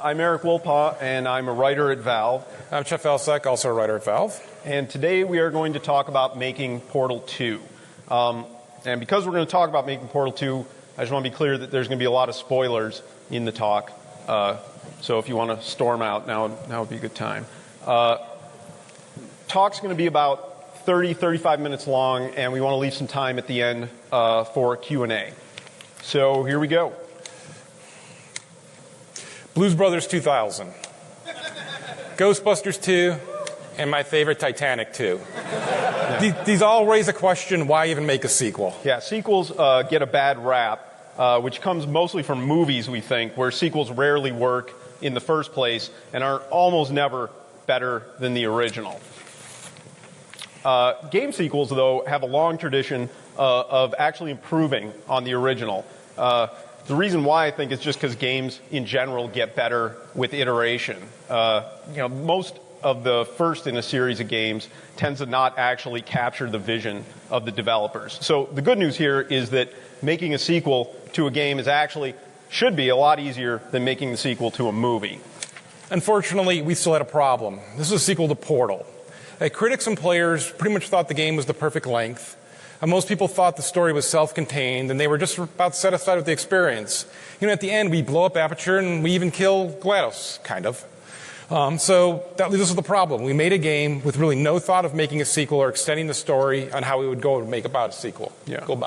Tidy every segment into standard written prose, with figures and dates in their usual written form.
I'm Erik Wolpaw, and I'm a writer at Valve. I'm Chet Faliszek, also a writer at Valve. And today we are going to talk about making Portal 2. And because we're going to talk about making Portal 2, I just want to be clear that there's going to be a lot of spoilers in the talk. So if you want to storm out, now would be a good time. Talk's going to be about 35 minutes long, and we want to leave some time at the end for Q&A. So here we go. Blues Brothers 2000, Ghostbusters 2, and my favorite, Titanic 2. Yeah. These all raise a question, why even make a sequel? Yeah, sequels get a bad rap, which comes mostly from movies, we think, where sequels rarely work in the first place and are almost never better than the original. Game sequels, though, have a long tradition of actually improving on the original. The reason why, I think, is just because games in general get better with iteration. Most of the first in a series of games tends to not actually capture the vision of the developers. So the good news here is that making a sequel to a game should be a lot easier than making the sequel to a movie. Unfortunately, we still had a problem. This is a sequel to Portal. Critics and players pretty much thought the game was the perfect length. Most people thought the story was self-contained, and they were just about satisfied with the experience. At the end, we blow up Aperture, and we even kill GLaDOS, kind of. So that leaves us with a problem. We made a game with really no thought of making a sequel or extending the story on how we would go about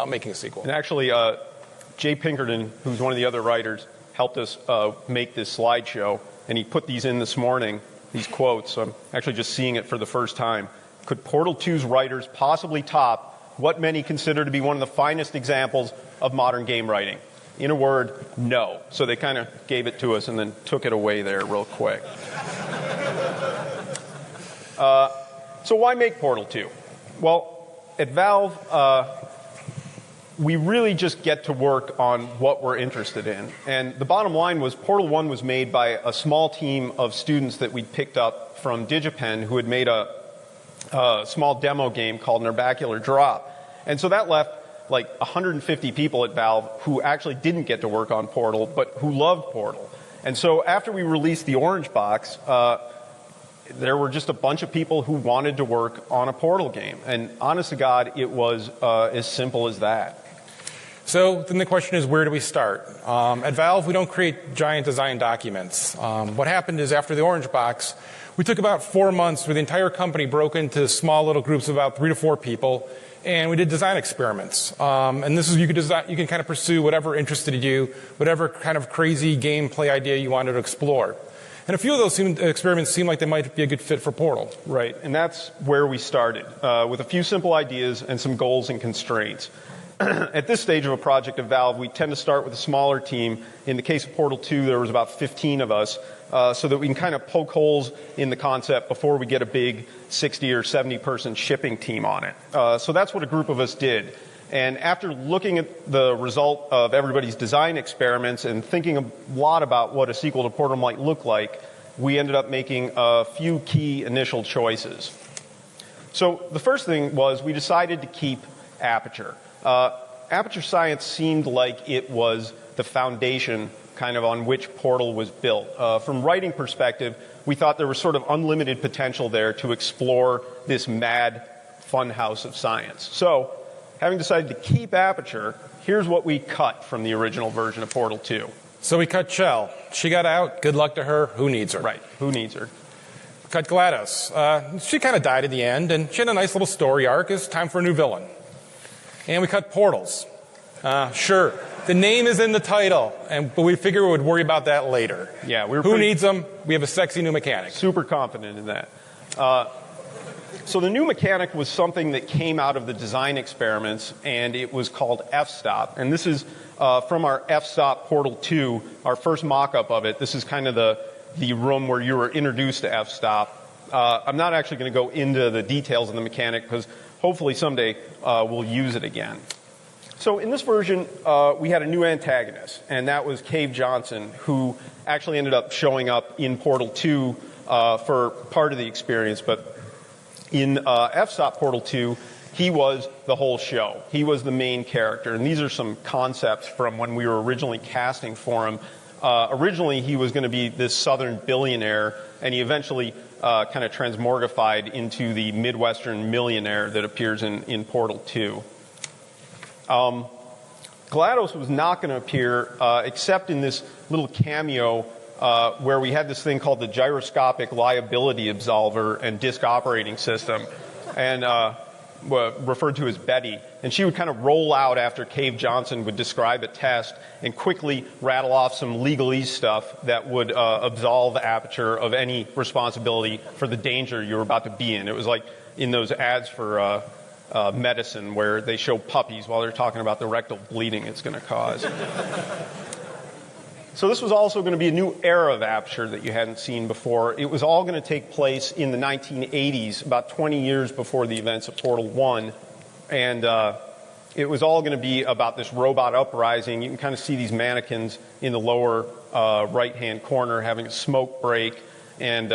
making a sequel. And actually, Jay Pinkerton, who's one of the other writers, helped us make this slideshow, and he put these in this morning, these quotes. So I'm actually just seeing it for the first time. Could Portal 2's writers possibly top what many consider to be one of the finest examples of modern game writing? In a word, no. So they kind of gave it to us and then took it away there real quick. So why make Portal 2? Well, at Valve, we really just get to work on what we're interested in. And the bottom line was Portal 1 was made by a small team of students that we'd picked up from DigiPen who had made a small demo game called Narbacular Drop. And so that left like 150 people at Valve who actually didn't get to work on Portal, but who loved Portal. And so after we released the Orange Box, there were just a bunch of people who wanted to work on a Portal game. And honest to God, it was as simple as that. So then the question is, where do we start? At Valve, we don't create giant design documents. What happened is after the Orange Box, we took about 4 months where the entire company broke into small little groups of about 3 to 4 people, and we did design experiments. And this is you can kind of pursue whatever interested you, whatever kind of crazy gameplay idea you wanted to explore. And a few of those experiments seemed like they might be a good fit for Portal. Right, and that's where we started, with a few simple ideas and some goals and constraints. At this stage of a project of Valve, we tend to start with a smaller team. In the case of Portal 2, there was about 15 of us, so that we can kind of poke holes in the concept before we get a big 60 or 70 person shipping team on it. So that's what a group of us did. And after looking at the result of everybody's design experiments and thinking a lot about what a sequel to Portal might look like, we ended up making a few key initial choices. So the first thing was we decided to keep Aperture. Aperture science seemed like it was the foundation kind of on which Portal was built. From writing perspective, we thought there was sort of unlimited potential there to explore this mad funhouse of science. So, having decided to keep Aperture, here's what we cut from the original version of Portal 2. So we cut Shell. She got out. Good luck to her. Who needs her? Right. Who needs her? Cut GLaDOS. She kind of died in the end, and she had a nice little story arc. It's time for a new villain. And we cut Portals. Sure, the name is in the title, but we figure we would worry about that later. Yeah, Who needs them? We have a sexy new mechanic. Super confident in that. So the new mechanic was something that came out of the design experiments, and it was called f-stop. And this is from our f-stop Portal 2, our first mock-up of it. This is kind of the room where you were introduced to f-stop. I'm not actually going to go into the details of the mechanic because hopefully someday we'll use it again. So in this version, we had a new antagonist, and that was Cave Johnson, who actually ended up showing up in Portal 2 for part of the experience. But in f-stop Portal 2, he was the whole show. He was the main character. And these are some concepts from when we were originally casting for him. Originally, he was going to be this southern billionaire, and he eventually kind of transmorgified into the Midwestern millionaire that appears in Portal 2. GLaDOS was not going to appear except in this little cameo where we had this thing called the gyroscopic liability absolver and disk operating system, and referred to as Betty. And she would kind of roll out after Cave Johnson would describe a test and quickly rattle off some legalese stuff that would absolve Aperture of any responsibility for the danger you were about to be in. It was like in those ads for medicine where they show puppies while they're talking about the rectal bleeding it's going to cause. So this was also going to be a new era of Aperture that you hadn't seen before. It was all going to take place in the 1980s, about 20 years before the events of Portal 1. And it was all going to be about this robot uprising. You can kind of see these mannequins in the lower right-hand corner having a smoke break. And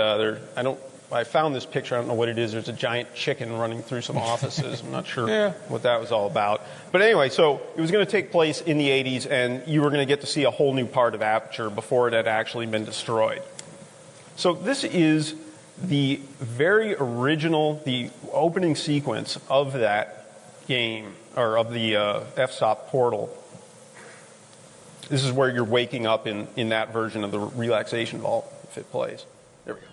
I found this picture. I don't know what it is. There's a giant chicken running through some offices. I'm not sure what that was all about. But anyway, so it was going to take place in the 80s, and you were going to get to see a whole new part of Aperture before it had actually been destroyed. So this is the very original, the opening sequence of that game, or of the FSOP portal. This is where you're waking up in that version of the relaxation vault, if it plays. There we go.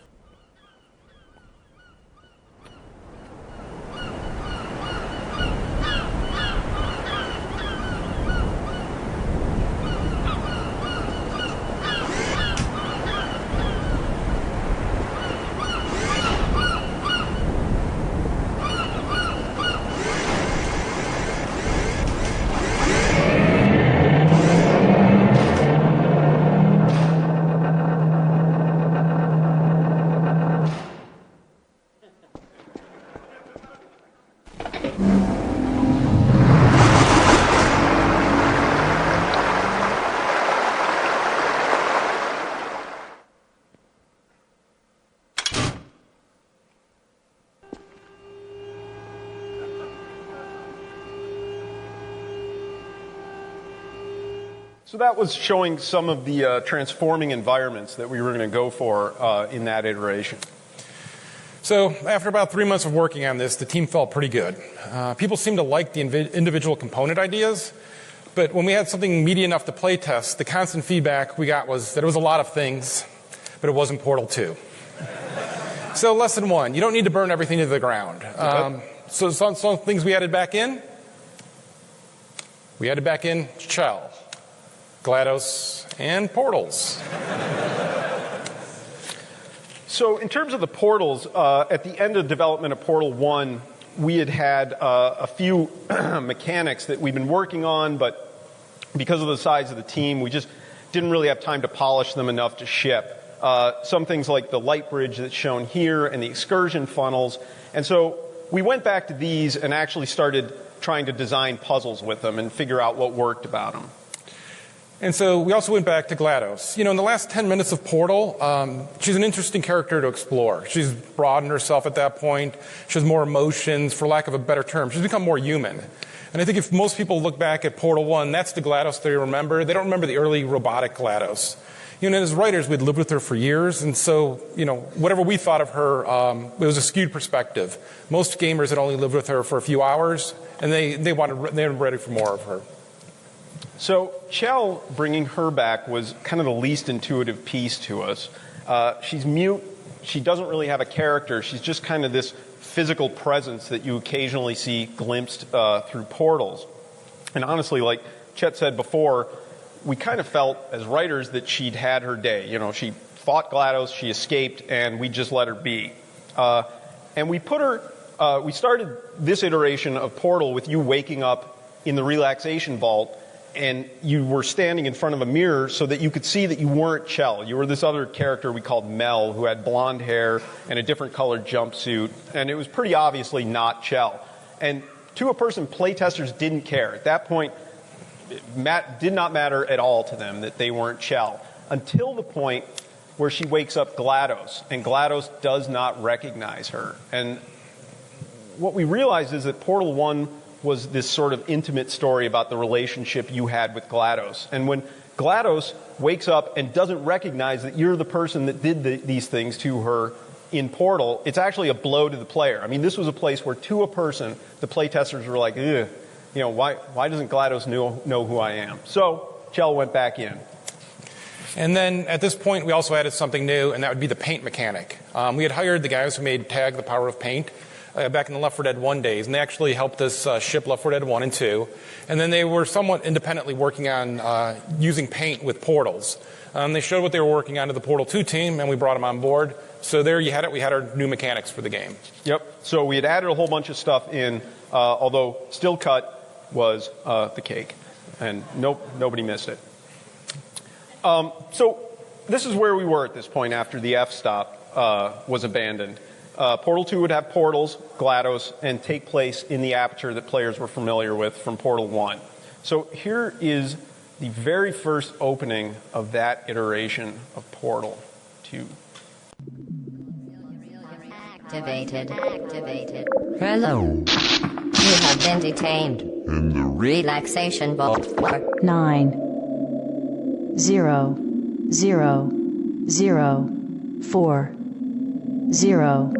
So that was showing some of the transforming environments that we were going to go for in that iteration. So after about 3 months of working on this, the team felt pretty good. People seemed to like the individual component ideas, but when we had something meaty enough to play test, the constant feedback we got was that it was a lot of things, but it wasn't Portal 2. So lesson 1, you don't need to burn everything to the ground. So some things we added back in. We added back in shell, GLaDOS, and portals. So in terms of the portals, at the end of development of Portal 1, we had a few mechanics that we've been working on, but because of the size of the team, we just didn't really have time to polish them enough to ship. Some things like the lightbridge that's shown here and the excursion funnels. And so we went back to these and actually started trying to design puzzles with them and figure out what worked about them. And so we also went back to GLaDOS. You know, in the last 10 minutes of Portal, she's an interesting character to explore. She's broadened herself at that point. She has more emotions, for lack of a better term. She's become more human. And I think if most people look back at Portal 1, that's the GLaDOS they remember. They don't remember the early robotic GLaDOS. You know, and as writers, we'd lived with her for years, and so, you know, whatever we thought of her, it was a skewed perspective. Most gamers had only lived with her for a few hours, and they were ready for more of her. So Chell, bringing her back, was kind of the least intuitive piece to us. She's mute. She doesn't really have a character. She's just kind of this physical presence that you occasionally see glimpsed through portals. And honestly, like Chet said before, we kind of felt as writers that she'd had her day. You know, she fought GLaDOS, she escaped, and we just let her be. And we put her, we started this iteration of Portal with you waking up in the relaxation vault, and you were standing in front of a mirror so that you could see that you weren't Chell. You were this other character we called Mel, who had blonde hair and a different colored jumpsuit, and it was pretty obviously not Chell. And to a person, playtesters didn't care. At that point, it did not matter at all to them that they weren't Chell, until the point where she wakes up GLaDOS, and GLaDOS does not recognize her. And what we realized is that Portal 1 was this sort of intimate story about the relationship you had with GLaDOS. And when GLaDOS wakes up and doesn't recognize that you're the person that did these things to her in Portal. It's actually a blow to the player. I mean, this was a place where to a person, the playtesters were like, ugh, you know, why doesn't GLaDOS know who I am? So Chell went back in. And then at this point, we also added something new, and that would be the paint mechanic. We had hired the guys who made Tag: The Power of Paint back in the Left 4 Dead 1 days, and they actually helped us ship Left 4 Dead 1 and 2. And then they were somewhat independently working on using paint with portals. They showed what they were working on to the Portal 2 team, and we brought them on board. So there you had it. We had our new mechanics for the game. Yep. So we had added a whole bunch of stuff in, although Still Cut was the cake, and nobody missed it. So this is where we were at this point after the f-stop was abandoned. Portal 2 would have portals, GLaDOS, and take place in the aperture that players were familiar with from Portal 1. So here is the very first opening of that iteration of Portal 2. Activated. Hello. You have been detained in the relaxation vault for 9 0 0 0 4 0.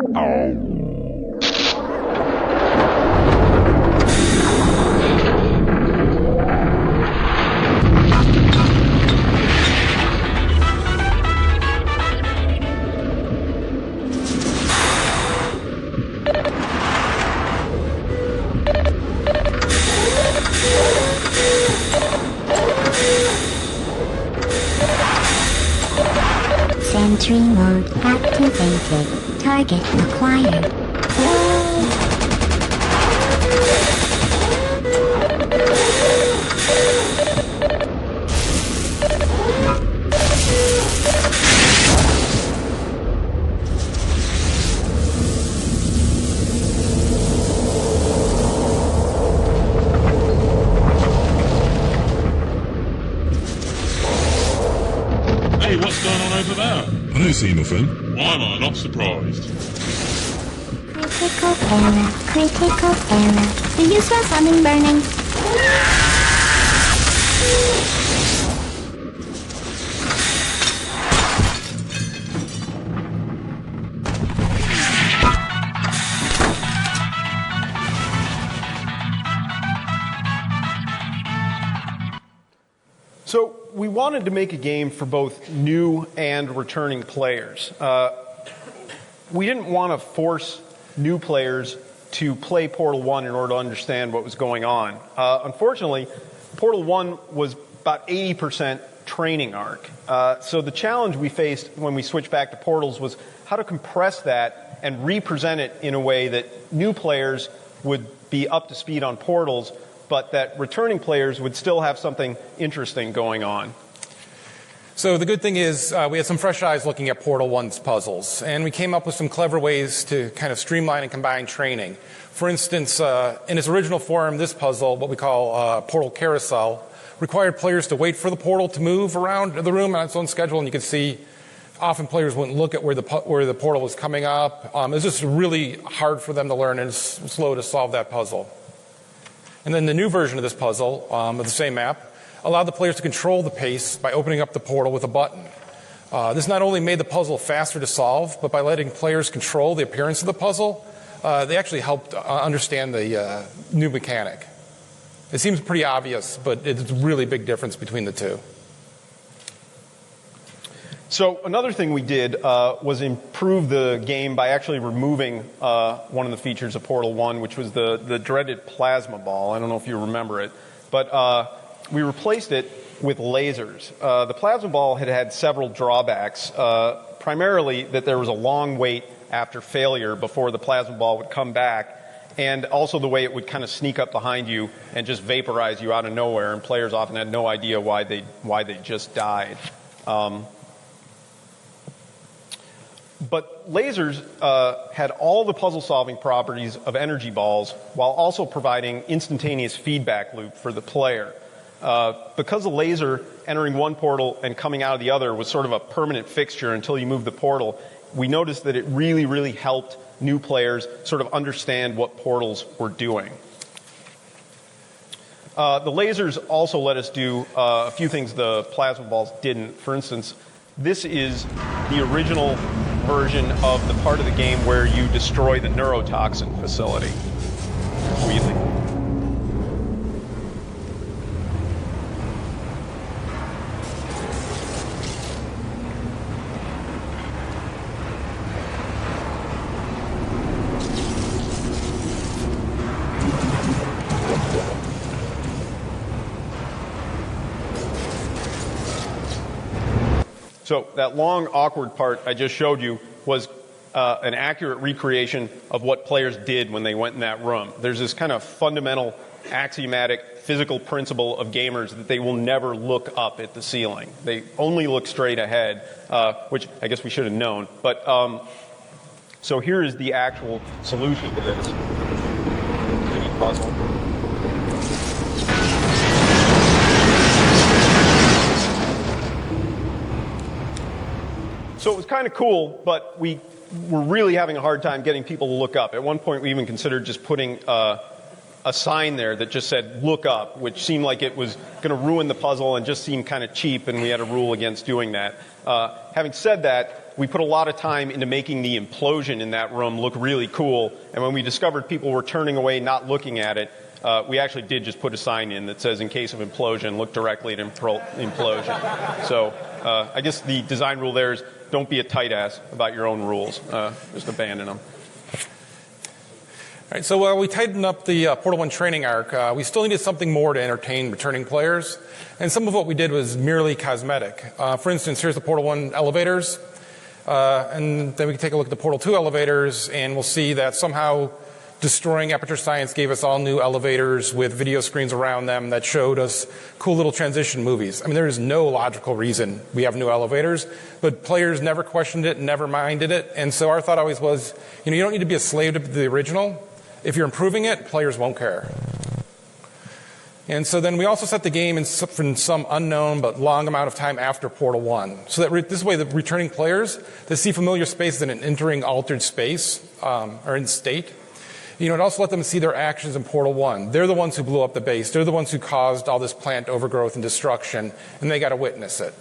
Sentry mode activated. Target acquired. Hey, what's going on over there? I don't see nothing. Why am I not surprised? Critical error. Critical error. The user summon burning. So we wanted to make a game for both new and returning players. We didn't want to force new players to play Portal 1 in order to understand what was going on. Unfortunately, Portal 1 was about 80% training arc. So the challenge we faced when we switched back to Portals was how to compress that and represent it in a way that new players would be up to speed on Portals, but that returning players would still have something interesting going on. So the good thing is we had some fresh eyes looking at Portal 1's puzzles, and we came up with some clever ways to kind of streamline and combine training. For instance, in its original form, this puzzle, what we call Portal Carousel, required players to wait for the portal to move around the room on its own schedule, and you can see often players wouldn't look at where the portal was coming up. It was just really hard for them to learn and slow to solve that puzzle. And then the new version of this puzzle, of the same map, allowed the players to control the pace by opening up the portal with a button. This not only made the puzzle faster to solve, but by letting players control the appearance of the puzzle, they actually helped understand the new mechanic. It seems pretty obvious, but it's a really big difference between the two. So another thing we did was improve the game by actually removing one of the features of Portal 1, which was the dreaded plasma ball. I don't know if you remember it, but we replaced it with lasers. The plasma ball had several drawbacks, primarily that there was a long wait after failure before the plasma ball would come back, and also the way it would kind of sneak up behind you and just vaporize you out of nowhere, and players often had no idea why they just died. But lasers had all the puzzle-solving properties of energy balls while also providing instantaneous feedback loop for the player. Because a laser entering one portal and coming out of the other was sort of a permanent fixture until you moved the portal, we noticed that it really, really helped new players sort of understand what portals were doing. The lasers also let us do a few things the plasma balls didn't. For instance, this is the original version of the part of the game where you destroy the neurotoxin facility. Wheelie. So that long, awkward part I just showed you was an accurate recreation of what players did when they went in that room. There's this kind of fundamental axiomatic physical principle of gamers that they will never look up at the ceiling. They only look straight ahead, which I guess we should have known. But so here is the actual solution to this puzzle. So it was kind of cool, but we were really having a hard time getting people to look up. At one point, we even considered just putting a sign there that just said, look up, which seemed like it was going to ruin the puzzle and just seemed kind of cheap, and we had a rule against doing that. Having said that, we put a lot of time into making the implosion in that room look really cool, and when we discovered people were turning away, not looking at it, we actually did just put a sign in that says, in case of implosion, look directly at implosion. So I guess the design rule there is don't be a tight ass about your own rules. Just abandon them. All right, so while we tightened up the Portal 1 training arc, we still needed something more to entertain returning players. And some of what we did was merely cosmetic. For instance, here's the Portal 1 elevators. And then we can take a look at the Portal 2 elevators, and we'll see that somehow destroying Aperture Science gave us all new elevators with video screens around them that showed us cool little transition movies. I mean, there is no logical reason we have new elevators, but players never questioned it, never minded it. And so our thought always was, you don't need to be a slave to the original. If you're improving it, players won't care. And so then we also set the game in some unknown but long amount of time after Portal 1. So that this way the returning players, they see familiar spaces in an entering altered space, or in state. It also let them see their actions in Portal 1. They're the ones who blew up the base. They're the ones who caused all this plant overgrowth and destruction, and they got to witness it.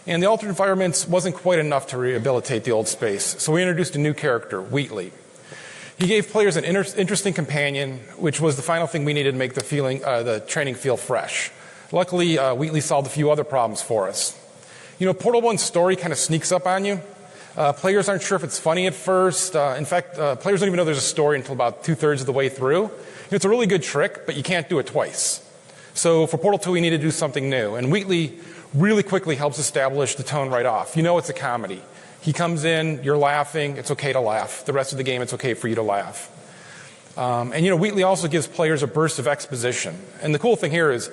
And the altered environments wasn't quite enough to rehabilitate the old space, so we introduced a new character, Wheatley. He gave players an interesting companion, which was the final thing we needed to make the training feel fresh. Luckily, Wheatley solved a few other problems for us. Portal 1's story kind of sneaks up on you. Players aren't sure if it's funny at first. In fact, players don't even know there's a story until about 2/3 of the way through. It's a really good trick, but you can't do it twice. So for Portal 2, we need to do something new. And Wheatley really quickly helps establish the tone right off. It's a comedy. He comes in, you're laughing, it's okay to laugh. The rest of the game, it's okay for you to laugh. Wheatley also gives players a burst of exposition. And the cool thing here is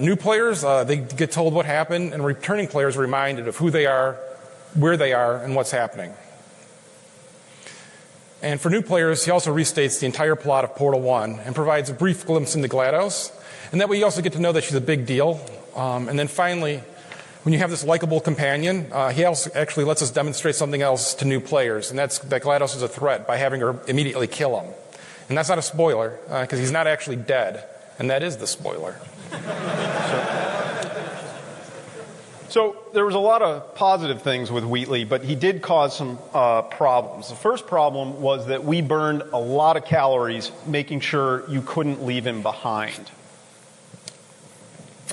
new players, they get told what happened, and returning players are reminded of who they are, where they are, and what's happening. And for new players, he also restates the entire plot of Portal 1 and provides a brief glimpse into GLaDOS. And that way you also get to know that she's a big deal. And then finally, when you have this likable companion, he also actually lets us demonstrate something else to new players, and that's that GLaDOS is a threat by having her immediately kill him. And that's not a spoiler, because he's not actually dead, and that is the spoiler. So there was a lot of positive things with Wheatley, but he did cause some problems. The first problem was that we burned a lot of calories making sure you couldn't leave him behind.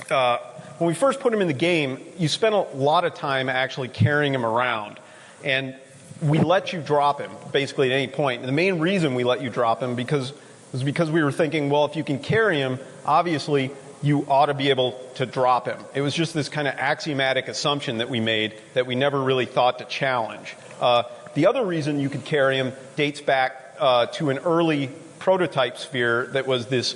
When we first put him in the game, you spent a lot of time actually carrying him around. And we let you drop him, basically, at any point. And the main reason we let you drop him was because we were thinking, well, if you can carry him, obviously you ought to be able to drop him. It was just this kind of axiomatic assumption that we made that we never really thought to challenge. The other reason you could carry him dates back to an early prototype sphere that was this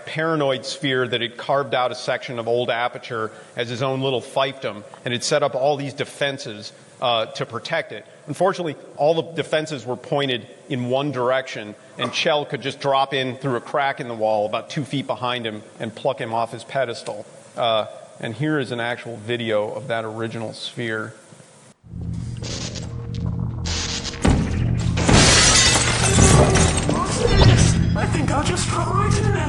paranoid sphere that had carved out a section of old Aperture as his own little fiefdom, and had set up all these defenses to protect it. Unfortunately, all the defenses were pointed in one direction, and Chet could just drop in through a crack in the wall about 2 feet behind him and pluck him off his pedestal. And here is an actual video of that original sphere. I think I'll just drop right in there.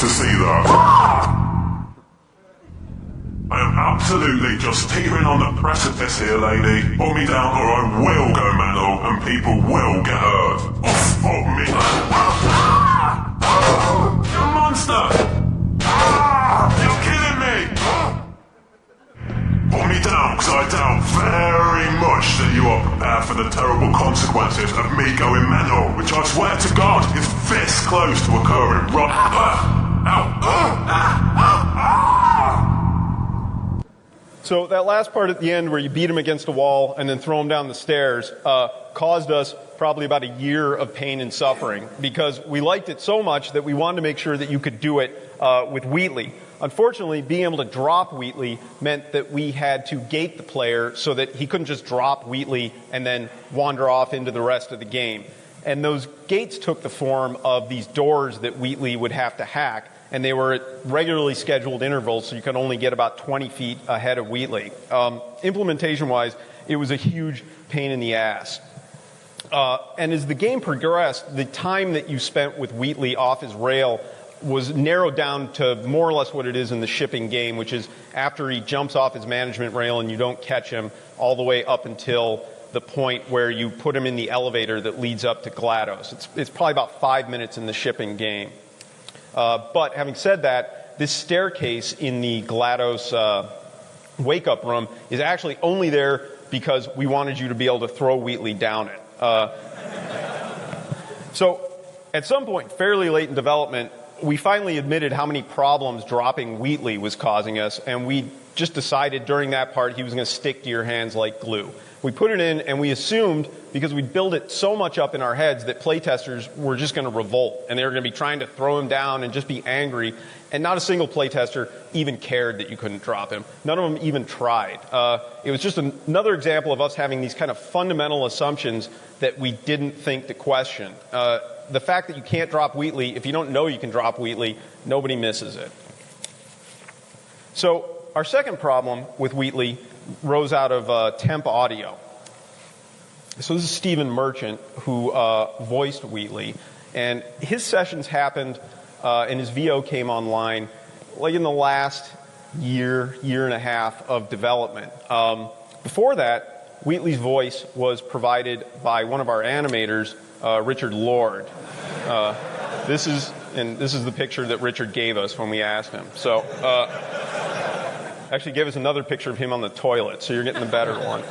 to see that. I am absolutely just teetering on the precipice here, lady. Put me down or I will go mental and people will get hurt. Oh, fuck me. You monster! You're killing me! Put me down, because I doubt very much that you are prepared for the terrible consequences of me going mental, which I swear to God is this close to occurring So that last part at the end where you beat him against a wall and then throw him down the stairs caused us probably about a year of pain and suffering because we liked it so much that we wanted to make sure that you could do it with Wheatley. Unfortunately, being able to drop Wheatley meant that we had to gate the player so that he couldn't just drop Wheatley and then wander off into the rest of the game. And those gates took the form of these doors that Wheatley would have to hack. And they were at regularly scheduled intervals, so you could only get about 20 feet ahead of Wheatley. Implementation-wise, it was a huge pain in the ass. And as the game progressed, the time that you spent with Wheatley off his rail was narrowed down to more or less what it is in the shipping game, which is after he jumps off his management rail and you don't catch him, all the way up until the point where you put him in the elevator that leads up to GLaDOS. It's probably about 5 minutes in the shipping game. But having said that, this staircase in the GLaDOS wake-up room is actually only there because we wanted you to be able to throw Wheatley down it. So at some point, fairly late in development, we finally admitted how many problems dropping Wheatley was causing us, and we just decided during that part he was going to stick to your hands like glue. We put it in, and we assumed, because we'd built it so much up in our heads, that playtesters were just going to revolt, and they were going to be trying to throw him down and just be angry, and not a single playtester even cared that you couldn't drop him. None of them even tried. It was just another example of us having these kind of fundamental assumptions that we didn't think to question. The fact that you can't drop Wheatley, if you don't know you can drop Wheatley, nobody misses it. So our second problem with Wheatley rose out of temp audio. So this is Stephen Merchant, who voiced Wheatley, and his sessions happened and his VO came online like in the last year and a half of development. Before that, Wheatley's voice was provided by one of our animators, Richard Lord. This is the picture that Richard gave us when we asked him. So actually gave us another picture of him on the toilet, so you're getting the better one.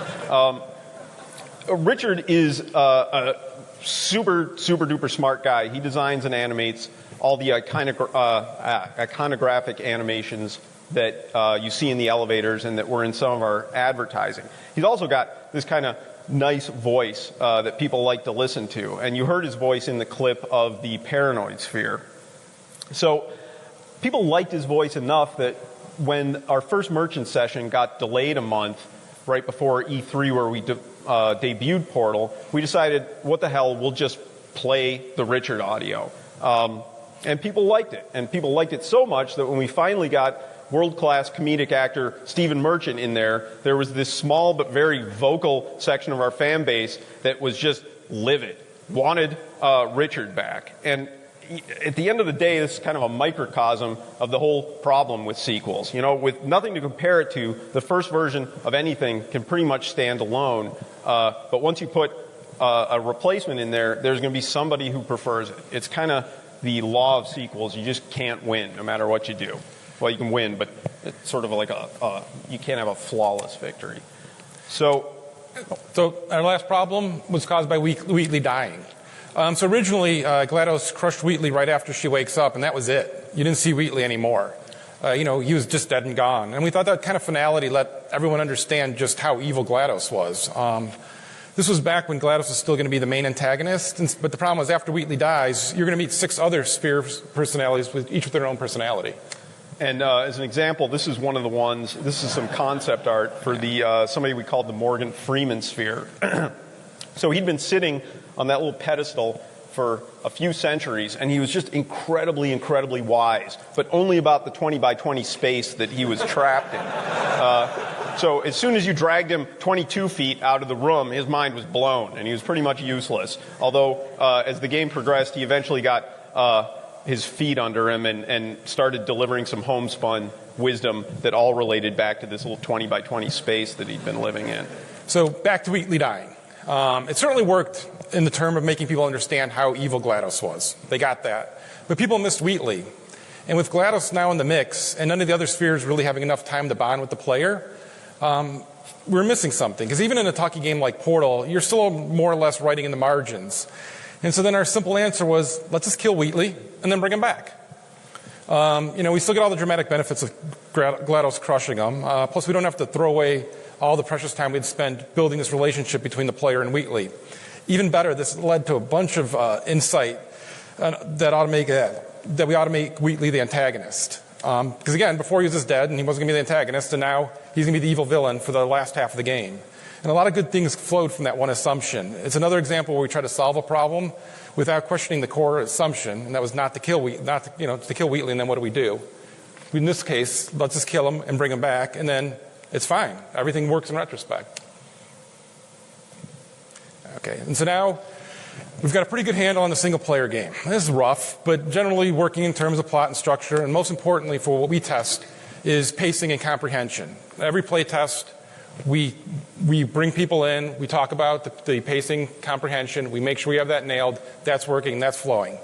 Richard is a super duper smart guy. He designs and animates all the iconographic animations that you see in the elevators and that were in some of our advertising. He's also got this kind of nice voice that people like to listen to, and you heard his voice in the clip of the Paranoid Sphere. So people liked his voice enough that when our first merchant session got delayed a month right before E3 where we debuted Portal, we decided, what the hell, we'll just play the Richard audio. And people liked it. And people liked it so much that when we finally got world-class comedic actor Stephen Merchant in there, there was this small but very vocal section of our fan base that was just livid, wanted Richard back. And at the end of the day, this is kind of a microcosm of the whole problem with sequels. You know, with nothing to compare it to, the first version of anything can pretty much stand alone. But once you put a replacement in there, there's going to be somebody who prefers it. It's kind of the law of sequels. You just can't win, no matter what you do. Well, you can win, but it's sort of like you can't have a flawless victory. So our last problem was caused by Wheatley dying. So originally, GLaDOS crushed Wheatley right after she wakes up, and that was it. You didn't see Wheatley anymore. He was just dead and gone. And we thought that kind of finality let everyone understand just how evil GLaDOS was. This was back when GLaDOS was still going to be the main antagonist, but the problem was after Wheatley dies, you're going to meet 6 other Sphere personalities, each with their own personality. And as an example, this is one of the ones, this is some concept art for the somebody we called the Morgan Freeman Sphere. So he'd been sitting on that little pedestal for a few centuries, and he was just incredibly wise, but only about the 20 by 20 space that he was trapped in. So as soon as you dragged him 22 feet out of the room, his mind was blown, and he was pretty much useless. Although, as the game progressed, he eventually got his feet under him and started delivering some homespun wisdom that all related back to this little 20 by 20 space that he'd been living in. So back to Wheatley dying. It certainly worked in the term of making people understand how evil GLaDOS was. They got that. But people missed Wheatley. And with GLaDOS now in the mix, and none of the other spheres really having enough time to bond with the player, we're missing something. Because even in a talkie game like Portal, you're still more or less writing in the margins. And so then our simple answer was, let's just kill Wheatley and then bring him back. We still get all the dramatic benefits of GLaDOS crushing them. Plus, we don't have to throw away all the precious time we'd spent building this relationship between the player and Wheatley. Even better, this led to a bunch of insight that we ought to make Wheatley the antagonist. Because again, before he was just dead and he wasn't going to be the antagonist, and now he's going to be the evil villain for the last half of the game. And a lot of good things flowed from that one assumption. It's another example where we try to solve a problem without questioning the core assumption, and that was not to kill Wheatley, and then what do? In this case, let's just kill him and bring him back, and then it's fine. Everything works in retrospect. Okay, and so now we've got a pretty good handle on the single-player game. This is rough, but generally working in terms of plot and structure, and most importantly for what we test is pacing and comprehension. Every play test, we bring people in, we talk about the pacing, comprehension, we make sure we have that nailed, that's working, that's flowing.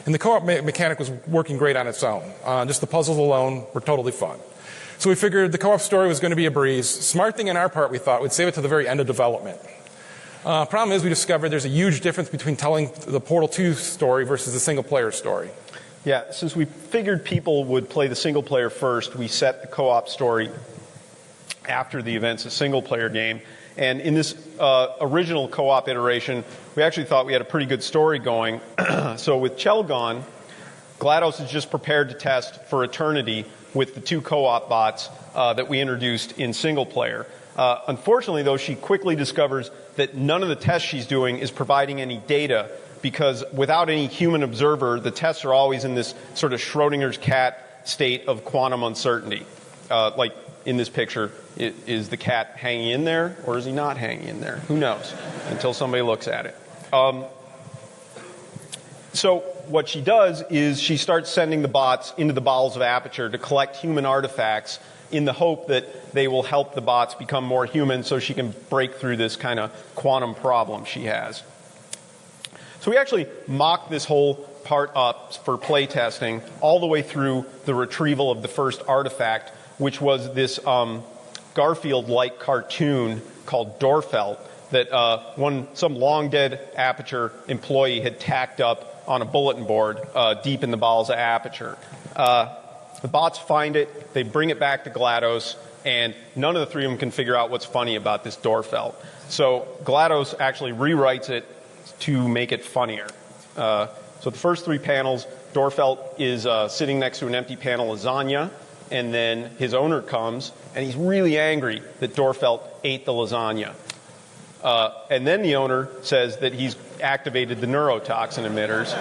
And the co-op mechanic was working great on its own. Just the puzzles alone were totally fun. So we figured the co-op story was going to be a breeze. Smart thing on our part, we thought, we'd save it to the very end of development. Problem is we discovered there's a huge difference between telling the Portal 2 story versus the single-player story. Yeah, since we figured people would play the single player first, we set the co-op story after the events, a single-player game. And in this original co-op iteration, we actually thought we had a pretty good story going. So with Chell gone, GLaDOS is just prepared to test for eternity with the 2 co-op bots that we introduced in single-player. Unfortunately, though, she quickly discovers that none of the tests she's doing is providing any data, because without any human observer, the tests are always in this sort of Schrodinger's cat state of quantum uncertainty. Like in this picture, is the cat hanging in there or is he not hanging in there? Who knows until somebody looks at it. So what she does is she starts sending the bots into the bowels of Aperture to collect human artifacts in the hope that they will help the bots become more human so she can break through this kind of quantum problem she has. So we actually mocked this whole part up for play testing all the way through the retrieval of the first artifact, which was this Garfield-like cartoon called Dorfelt that some long-dead Aperture employee had tacked up on a bulletin board deep in the bowels of Aperture. The bots find it, they bring it back to GLaDOS, and none of the 3 of them can figure out what's funny about this Dorfelt. So GLaDOS actually rewrites it to make it funnier. So the first 3 panels, Dorfelt is sitting next to an empty pan of lasagna, and then his owner comes, and he's really angry that Dorfelt ate the lasagna. And then the owner says that he's activated the neurotoxin emitters,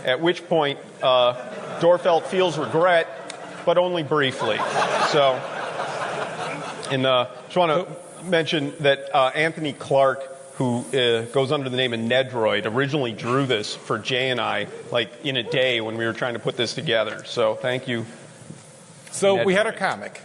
at which point Dorfelt feels regret, but only briefly. So, and just want to mention that Anthony Clark, who goes under the name of Nedroid, originally drew this for Jay and I, like in a day when we were trying to put this together. So thank you. So Nedroid. We had our comic,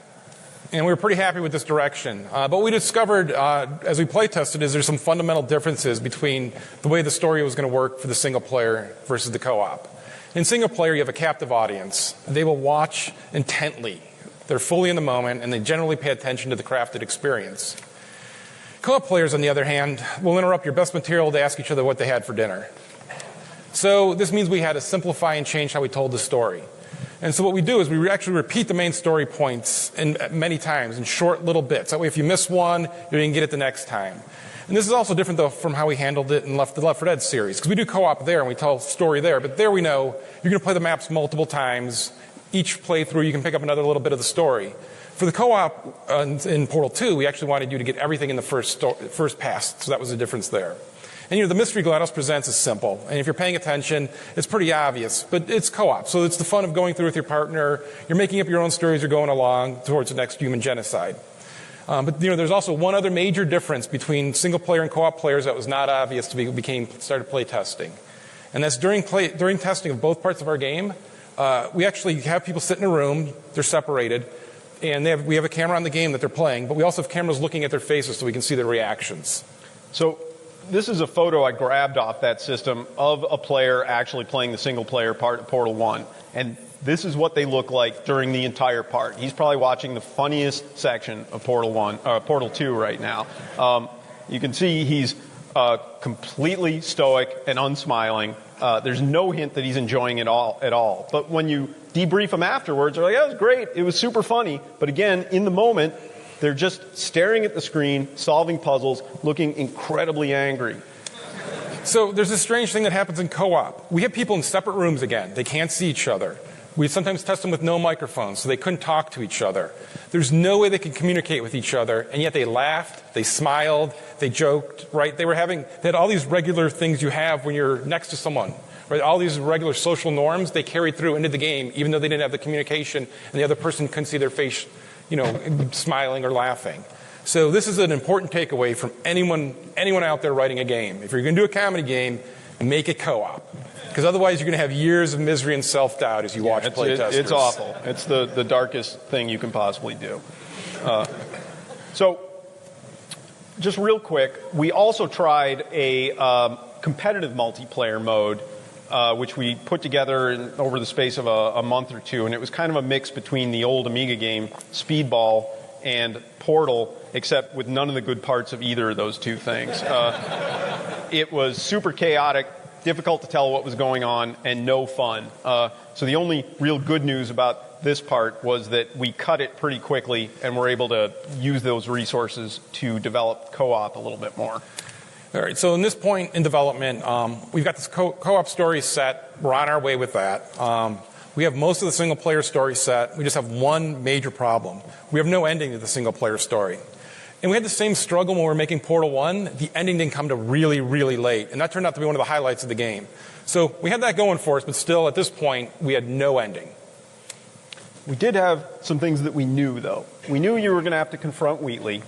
and we were pretty happy with this direction. But what we discovered as we play tested is there's some fundamental differences between the way the story was going to work for the single player versus the co-op. In single player, you have a captive audience. They will watch intently. They're fully in the moment, and they generally pay attention to the crafted experience. Co-op players, on the other hand, will interrupt your best material to ask each other what they had for dinner. So this means we had to simplify and change how we told the story. And so what we do is we actually repeat the main story points many times in short little bits. That way if you miss one, you can get it the next time. And this is also different, though, from how we handled it in the Left 4 Dead series. Because we do co-op there and we tell story there. But there we know you're going to play the maps multiple times. Each playthrough you can pick up another little bit of the story. For the co-op in Portal 2, we actually wanted you to get everything in the first pass. So that was the difference there. And the mystery GLaDOS presents is simple. And if you're paying attention, it's pretty obvious. But it's co-op. So it's the fun of going through with your partner. You're making up your own stories. You're going along towards the next human genocide. But there's also one other major difference between single player and co-op players that was not obvious to started play testing. And that's during testing of both parts of our game. We actually have people sit in a room, they're separated, and we have a camera on the game that they're playing, but we also have cameras looking at their faces so we can see their reactions. So this is a photo I grabbed off that system of a player actually playing the single-player part of Portal 1. And this is what they look like during the entire part. He's probably watching the funniest section of Portal 2 right now. You can see he's completely stoic and unsmiling. There's no hint that he's enjoying it at all. But when you debrief him afterwards, they're like, "That was great. It was super funny." But again, in the moment, they're just staring at the screen, solving puzzles, looking incredibly angry. So there's this strange thing that happens in co-op. We have people in separate rooms again. They can't see each other. We sometimes test them with no microphones, so they couldn't talk to each other. There's no way they could communicate with each other, and yet they laughed, they smiled, they joked, right? They had all these regular things you have when you're next to someone, right? All these regular social norms, they carried through into the game, even though they didn't have the communication, and the other person couldn't see their face, smiling or laughing. So this is an important takeaway from anyone out there writing a game. If you're going to do a comedy game, make it co-op. Because otherwise you're going to have years of misery and self-doubt as you watch playtesters. It's awful. It's the darkest thing you can possibly do. So just real quick, we also tried a competitive multiplayer mode, which we put together over the space of a month or two, and it was kind of a mix between the old Amiga game, Speedball, and Portal, except with none of the good parts of either of those two things. It was super chaotic, difficult to tell what was going on, and no fun. So the only real good news about this part was that we cut it pretty quickly and were able to use those resources to develop co-op a little bit more. All right, so in this point in development, we've got this co-op story set. We're on our way with that. We have most of the single-player story set. We just have one major problem. We have no ending to the single-player story. And we had the same struggle when we were making Portal 1. The ending didn't come to really, really late, and that turned out to be one of the highlights of the game. So we had that going for us, but still, at this point, we had no ending. We did have some things that we knew, though. We knew you were going to have to confront Wheatley.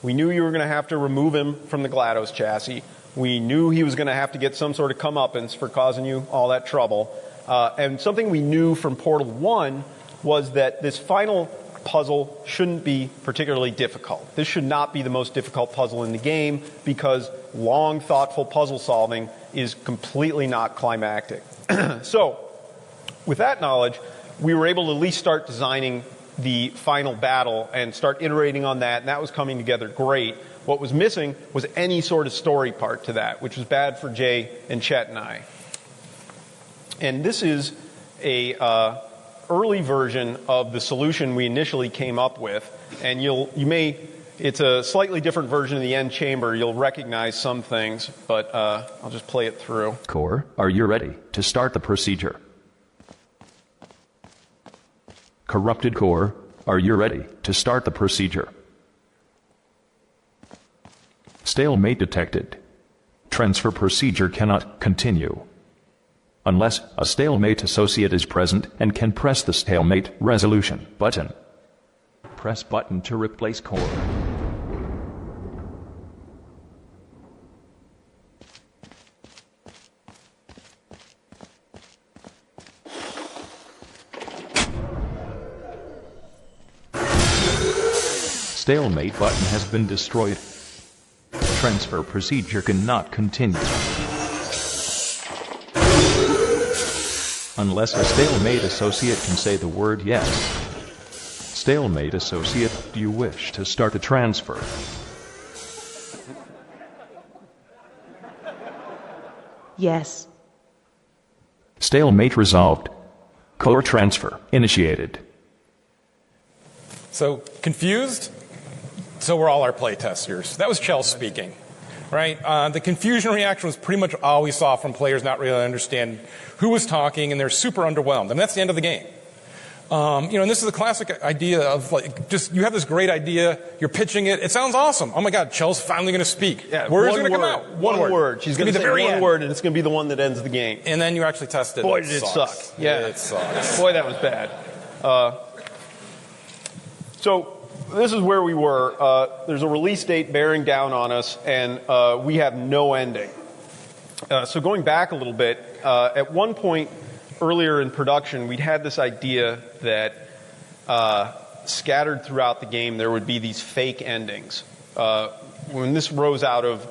We knew you were going to have to remove him from the GLaDOS chassis. We knew he was going to have to get some sort of comeuppance for causing you all that trouble. And something we knew from Portal 1 was that this final puzzle shouldn't be particularly difficult. This should not be the most difficult puzzle in the game because long, thoughtful puzzle solving is completely not climactic. So, with that knowledge, we were able to at least start designing the final battle and start iterating on that, and that was coming together great. What was missing was any sort of story part to that, which was bad for Jay and Chet and I. And this is a early version of the solution we initially came up with, and it's a slightly different version of the end chamber. You'll recognize some things, but I'll just play it through. Core, are you ready to start the procedure? Corrupted core, are you ready to start the procedure? Stalemate detected. Transfer procedure cannot continue unless a stalemate associate is present and can press the stalemate resolution button. Press button to replace core. Stalemate button has been destroyed. Transfer procedure cannot continue unless a stalemate associate can say the word yes. Stalemate associate, do you wish to start a transfer? Yes. Stalemate resolved. Core transfer initiated. So, confused? So were all our playtesters. That was Chell speaking, right? The confusion reaction was pretty much all we saw from players not really understanding who was talking, and they're super underwhelmed. And that's the end of the game. And this is a classic idea of just you have this great idea, you're pitching it, it sounds awesome. Oh my God, Chell's finally going to speak. Yeah, Where's it going to come out? One word. She's going to say one word, and it's going to be the one that ends the game. And then you actually test it. Boy, did it suck. Yeah, it sucks. Boy, that was bad. So this is where we were. There's a release date bearing down on us, and we have no ending. So going back a little bit, at one point earlier in production, we'd had this idea that scattered throughout the game there would be these fake endings. When this rose out of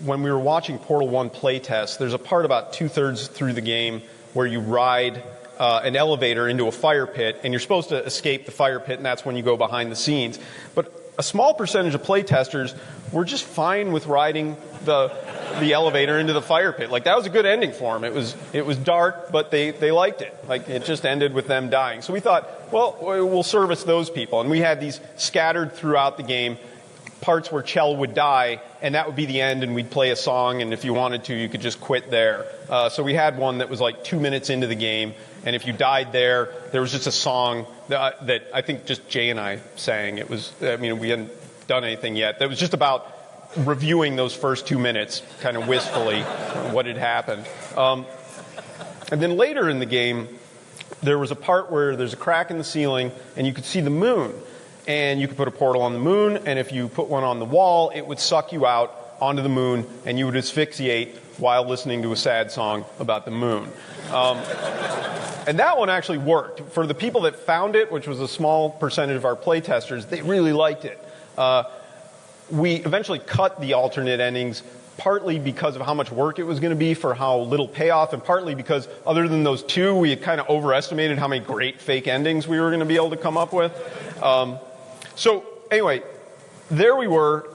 when we were watching Portal 1 playtest, there's a part about 2/3 through the game where you ride an elevator into a fire pit, and you're supposed to escape the fire pit, and that's when you go behind the scenes. But a small percentage of playtesters were just fine with riding the elevator into the fire pit. Like, that was a good ending for them. It was dark, but they liked it. Like, it just ended with them dying. So we thought, well, we'll service those people. And we had these scattered throughout the game, parts where Chet would die, and that would be the end, and we'd play a song, and if you wanted to, you could just quit there. So we had one that was like 2 minutes into the game, and if you died there was just a song that I think just Jay and I sang. It was, I mean, we hadn't done anything yet. That was just about reviewing those first 2 minutes, kind of wistfully, what had happened. And then later in the game, there was a part where there's a crack in the ceiling, and you could see the moon. And you could put a portal on the moon, and if you put one on the wall, it would suck you out onto the moon, and you would asphyxiate while listening to a sad song about the moon. And that one actually worked. For the people that found it, which was a small percentage of our playtesters, they really liked it. We eventually cut the alternate endings, partly because of how much work it was going to be for how little payoff, and partly because other than those two, we had kind of overestimated how many great fake endings we were going to be able to come up with. So anyway, there we were,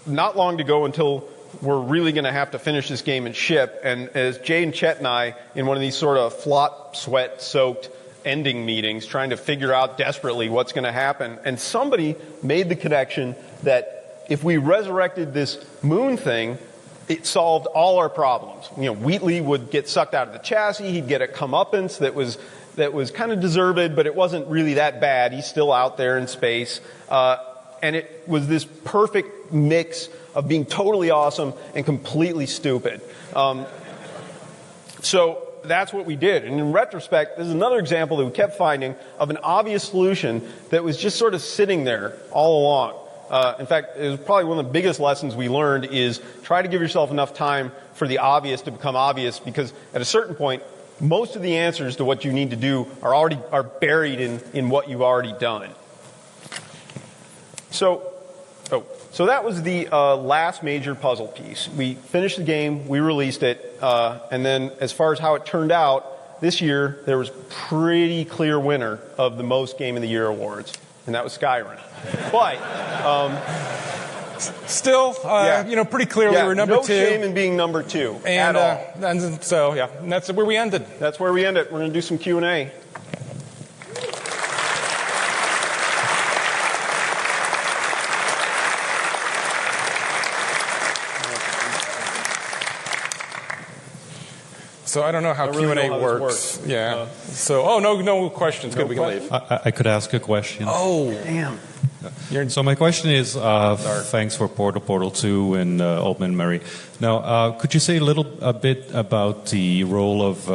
not long to go until we're really going to have to finish this game and ship. And as Jay and Chet and I, in one of these sort of flop, sweat-soaked ending meetings, trying to figure out desperately what's going to happen, and somebody made the connection that if we resurrected this moon thing, it solved all our problems. You know, Wheatley would get sucked out of the chassis, he'd get a comeuppance that was kind of deserved, but it wasn't really that bad. He's still out there in space. And it was this perfect mix of being totally awesome and completely stupid. So that's what we did. And in retrospect, this is another example that we kept finding of an obvious solution that was just sort of sitting there all along. In fact, it was probably one of the biggest lessons we learned is try to give yourself enough time for the obvious to become obvious, because at a certain point, most of the answers to what you need to do are buried in what you've already done. So that was the last major puzzle piece. We finished the game, we released it, and then as far as how it turned out, this year there was pretty clear winner of the most Game of the Year awards, and that was Skyrim. But still, pretty clearly we're number 2. No shame in being number 2 and, at all. And so, and that's where we ended. That's where we ended. We're going to do some Q&A. So I don't know how Q&A works. Yeah. No questions. Good, we can leave. I could ask a question. Oh, damn. So my question is, thanks for Portal 2 and Altman Murray. Now, could you say a bit about the role of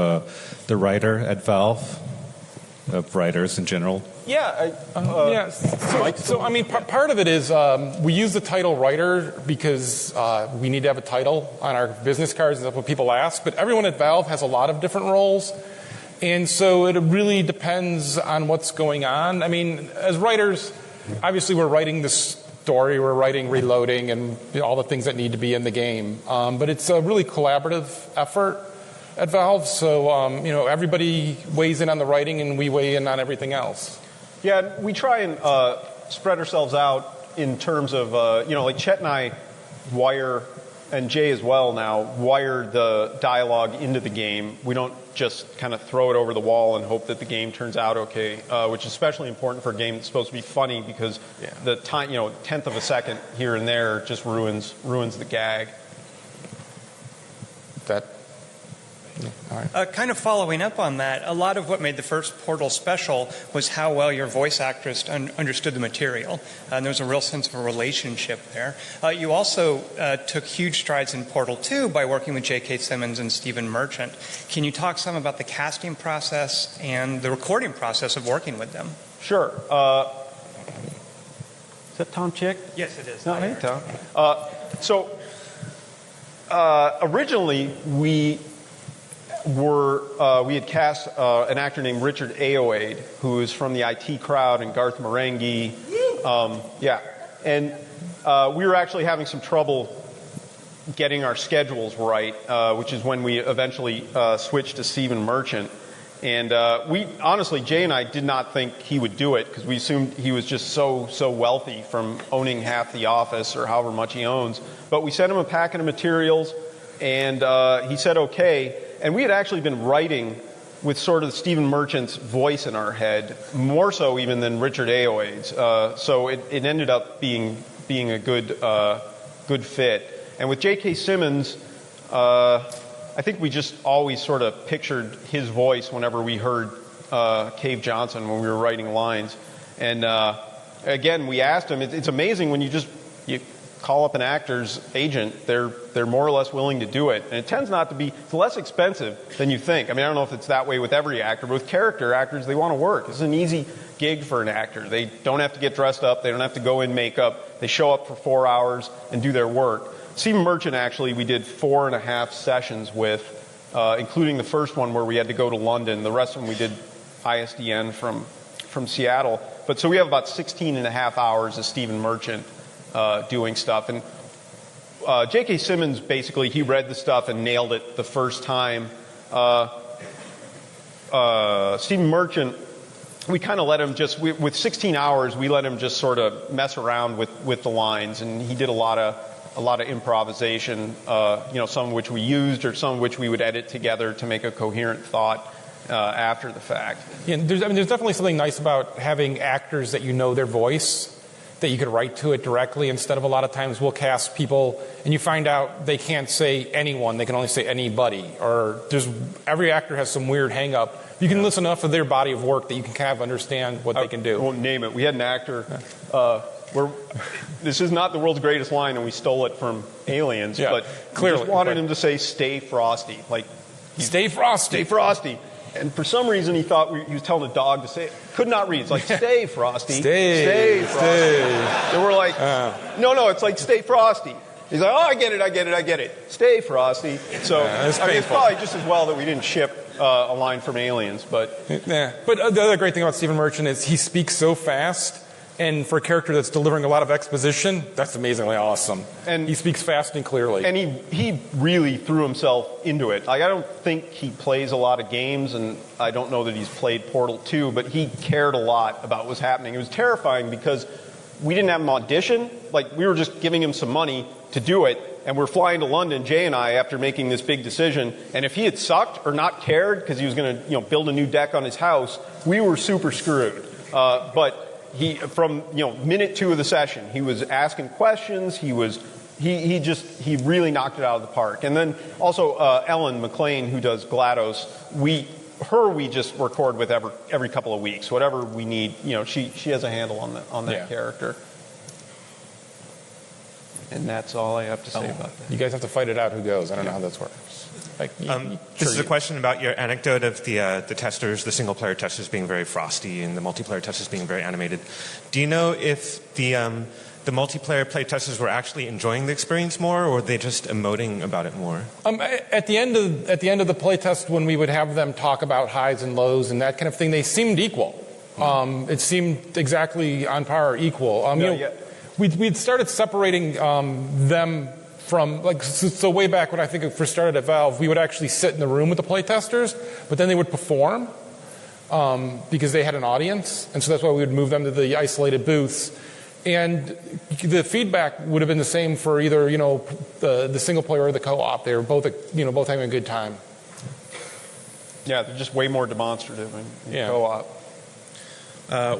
the writer at Valve, of writers in general? Yeah. So I mean, part of it is we use the title writer because we need to have a title on our business cards, and that's what people ask. But everyone at Valve has a lot of different roles. And so it really depends on what's going on. I mean, as writers, obviously we're writing the story, we're writing reloading and all the things that need to be in the game. But it's a really collaborative effort at Valve. So, everybody weighs in on the writing and we weigh in on everything else. Yeah, we try and spread ourselves out in terms of, like Chet and I wire, and Jay as well now, wire the dialogue into the game. We don't just kind of throw it over the wall and hope that the game turns out okay, which is especially important for a game that's supposed to be funny, because the time, tenth of a second here and there just ruins the gag. All right. Kind of following up on that, a lot of what made the first Portal special was how well your voice actress understood the material. And there was a real sense of a relationship there. You also took huge strides in Portal 2 by working with J.K. Simmons and Stephen Merchant. Can you talk some about the casting process and the recording process of working with them? Sure. Is that Tom Chick? Yes, it is. No, hey, Tom. So Originally, we had cast an actor named Richard Ayoade, who is from the IT crowd, and Garth Marenghi. And we were actually having some trouble getting our schedules right, which is when we eventually switched to Stephen Merchant. And we honestly, Jay and I did not think he would do it because we assumed he was just so wealthy from owning half the office or however much he owns. But we sent him a packet of materials, and he said okay. And we had actually been writing with sort of Stephen Merchant's voice in our head, more so even than Richard Ayoade's. So it ended up being a good fit. And with J.K. Simmons, I think we just always sort of pictured his voice whenever we heard Cave Johnson when we were writing lines. And again, we asked him. It's amazing when you call up an actor's agent, they're more or less willing to do it. And it tends not to be, it's less expensive than you think. I mean, I don't know if it's that way with every actor, but with character actors, they want to work. It's an easy gig for an actor. They don't have to get dressed up. They don't have to go in makeup. They show up for 4 hours and do their work. Stephen Merchant, actually, we did 4.5 sessions with, including the first one where we had to go to London. The rest of them we did ISDN from Seattle. But so we have about 16.5 hours of Stephen Merchant doing stuff. And J.K. Simmons, basically, he read the stuff and nailed it the first time. Stephen Merchant, we kind of let him just, with 16 hours, we let him just sort of mess around with the lines. And he did a lot of improvisation, some of which we used or some of which we would edit together to make a coherent thought after the fact. Yeah, there's definitely something nice about having actors that you know their voice, that you could write to it directly instead of a lot of times we'll cast people and you find out they can't say anyone, they can only say anybody, or every actor has some weird hang up. You can listen enough of their body of work that you can kind of understand what they can do. I won't name it. We had an actor where this is not the world's greatest line and we stole it from Aliens, but clearly we just wanted him to say "Stay Frosty," like "Stay Frosty." Stay Frosty. And for some reason, he thought he was telling a dog to say it. Could not read. It's like, "Stay Frosty." Stay Frosty. And we're like, no, it's like, "Stay Frosty." He's like, "Oh, I get it. Stay Frosty." So, it's probably just as well that we didn't ship a line from Aliens, but... Yeah. But the other great thing about Stephen Merchant is he speaks so fast, and for a character that's delivering a lot of exposition, that's amazingly awesome. And he speaks fast and clearly. And he really threw himself into it. Like, I don't think he plays a lot of games, and I don't know that he's played Portal 2, but he cared a lot about what was happening. It was terrifying because we didn't have him audition. Like, we were just giving him some money to do it, and we're flying to London, Jay and I, after making this big decision. And if he had sucked or not cared because he was going to build a new deck on his house, we were super screwed. But he, from minute 2 of the session, he was asking questions. He really knocked it out of the park. And then also Ellen McLean, who does GLaDOS, we just record with every couple of weeks, whatever we need. She has a handle on that character. And that's all I have to say about that. You guys have to fight it out who goes. I don't know how this works. This is a question about your anecdote of the testers, the single-player testers being very frosty and the multiplayer testers being very animated. Do you know if the multiplayer play testers were actually enjoying the experience more, or were they just emoting about it more? At the end of the play test, when we would have them talk about highs and lows and that kind of thing, they seemed equal. It seemed exactly on par or equal. We'd started separating them from, so way back when I think it first started at Valve, we would actually sit in the room with the playtesters, but then they would perform because they had an audience, and so that's why we would move them to the isolated booths. And the feedback would have been the same for either the single player or the co-op. They were both both having a good time. Yeah, they're just way more demonstrative in co-op.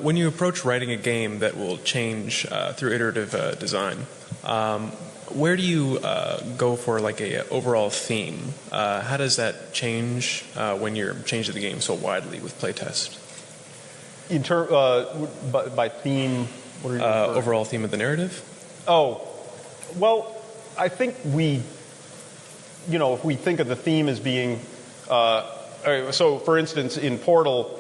When you approach writing a game that will change through iterative design, where do you go for like a overall theme? How does that change when you're changing the game so widely with playtest? By theme, what are you overall theme of the narrative? Oh, well, I think if we think of the theme as being, so for instance, in Portal,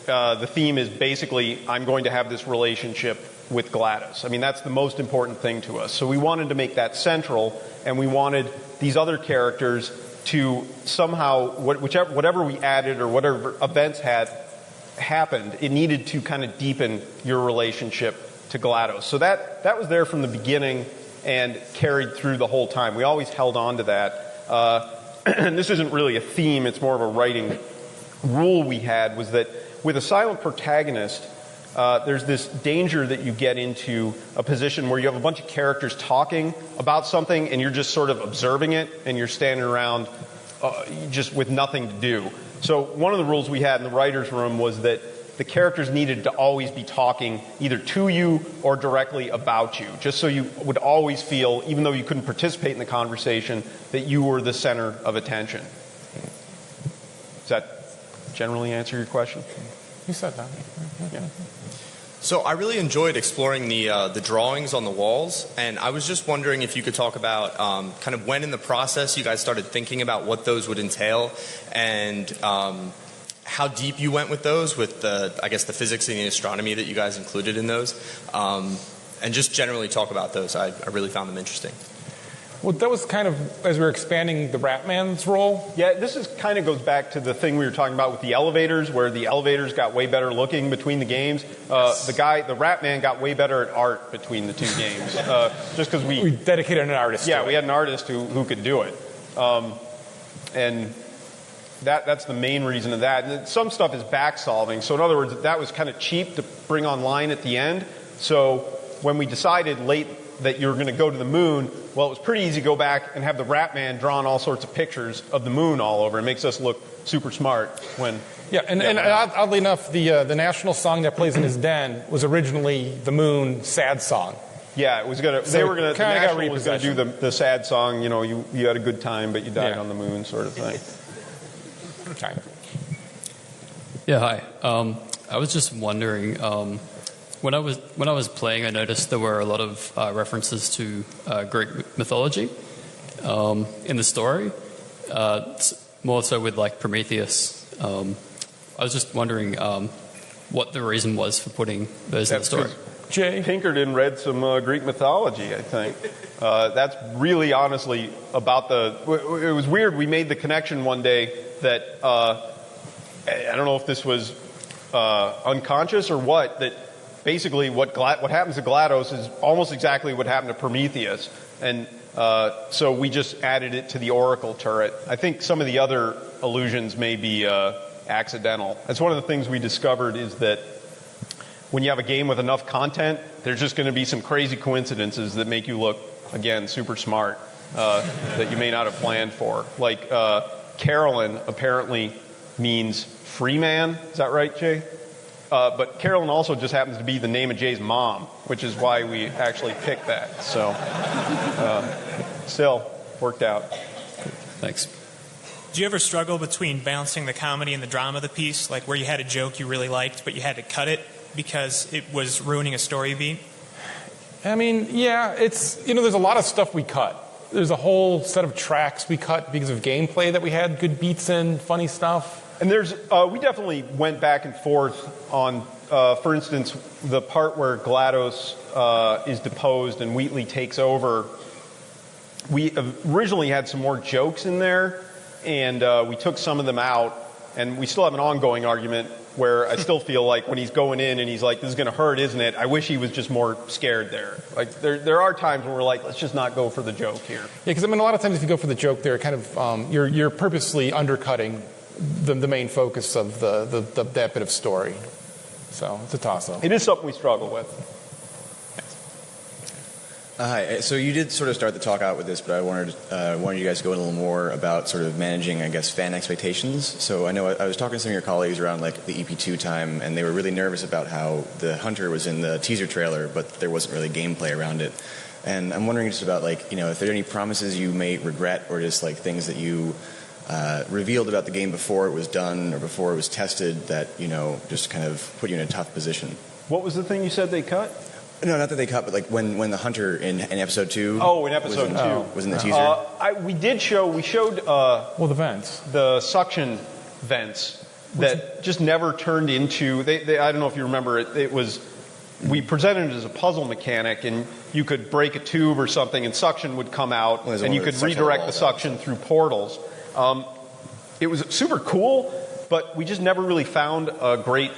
the theme is basically, I'm going to have this relationship with GLaDOS. I mean, that's the most important thing to us. So we wanted to make that central, and we wanted these other characters to somehow, whatever we added or whatever events had happened, it needed to kind of deepen your relationship to GLaDOS. So that was there from the beginning and carried through the whole time. We always held on to that. And this isn't really a theme, it's more of a writing rule we had, was that with a silent protagonist, there's this danger that you get into a position where you have a bunch of characters talking about something and you're just sort of observing it and you're standing around just with nothing to do. So one of the rules we had in the writer's room was that the characters needed to always be talking either to you or directly about you, just so you would always feel, even though you couldn't participate in the conversation, that you were the center of attention. Does that generally answer your question? You said that. Yeah. So I really enjoyed exploring the drawings on the walls, and I was just wondering if you could talk about kind of when in the process you guys started thinking about what those would entail, and how deep you went with those, with I guess the physics and the astronomy that you guys included in those, and just generally talk about those. I really found them interesting. Well, that was kind of as we were expanding the Ratman's role. Yeah, this is kind of goes back to the thing we were talking about with the elevators, where the elevators got way better looking between the games. The Ratman got way better at art between the two games, just because we dedicated an artist. Yeah, we had an artist who could do it, and that's the main reason of that. And some stuff is back solving. So in other words, that was kind of cheap to bring online at the end. So when we decided late that you were going to go to the moon, well, it was pretty easy to go back and have the Ratman drawing all sorts of pictures of the moon all over. It makes us look super smart when... Yeah, and oddly enough, the national song that plays in his den was originally the Moon sad song. Yeah, it was going to... So the National was going to do the sad song, you know, you had a good time, but you died on the moon sort of thing. Yeah, hi. I was just wondering... When I was playing, I noticed there were a lot of references to Greek mythology in the story, more so with like Prometheus. I was just wondering what the reason was for putting those in the story. Jay Pinkerton read some Greek mythology, I think. That's really honestly about it was weird. We made the connection one day that I don't know if this was unconscious or what, that basically what happens to GLaDOS is almost exactly what happened to Prometheus. And so we just added it to the Oracle turret. I think some of the other allusions may be accidental. That's one of the things we discovered, is that when you have a game with enough content, there's just going to be some crazy coincidences that make you look, again, super smart, that you may not have planned for. Like Carolyn apparently means free man. Is that right, Jay? But Carolyn also just happens to be the name of Jay's mom, which is why we actually picked that. So still worked out. Thanks. Do you ever struggle between balancing the comedy and the drama of the piece, like where you had a joke you really liked, but you had to cut it because it was ruining a story beat? I mean, yeah, it's, there's a lot of stuff we cut. There's a whole set of tracks we cut because of gameplay that we had good beats in, funny stuff. And we definitely went back and forth on, for instance, the part where GLaDOS is deposed and Wheatley takes over. We originally had some more jokes in there, and we took some of them out, and we still have an ongoing argument where I still feel like when he's going in and he's like, this is going to hurt, isn't it? I wish he was just more scared there. Like, there are times when we're like, let's just not go for the joke here. Yeah, because I mean, a lot of times if you go for the joke there, kind of you're purposely undercutting the main focus of that bit of story. So it's a toss-up. It is something we struggle with. Hi. So you did sort of start the talk out with this, but I wanted you guys to go a little more about sort of managing, I guess, fan expectations. So I know I was talking to some of your colleagues around like the EP2 time, and they were really nervous about how the hunter was in the teaser trailer, but there wasn't really gameplay around it. And I'm wondering just about like, if there are any promises you may regret, or just like things that you revealed about the game before it was done or before it was tested that, just kind of put you in a tough position. What was the thing you said they cut? No, not that they cut, but like when the hunter in episode 2. Oh, in episode 2 was in the teaser. We showed the vents, the suction vents that just never turned into. I don't know if you remember it. It was we presented it as a puzzle mechanic, and you could break a tube or something, and suction would come out, and you could redirect the suction through portals. It was super cool, but we just never really found a great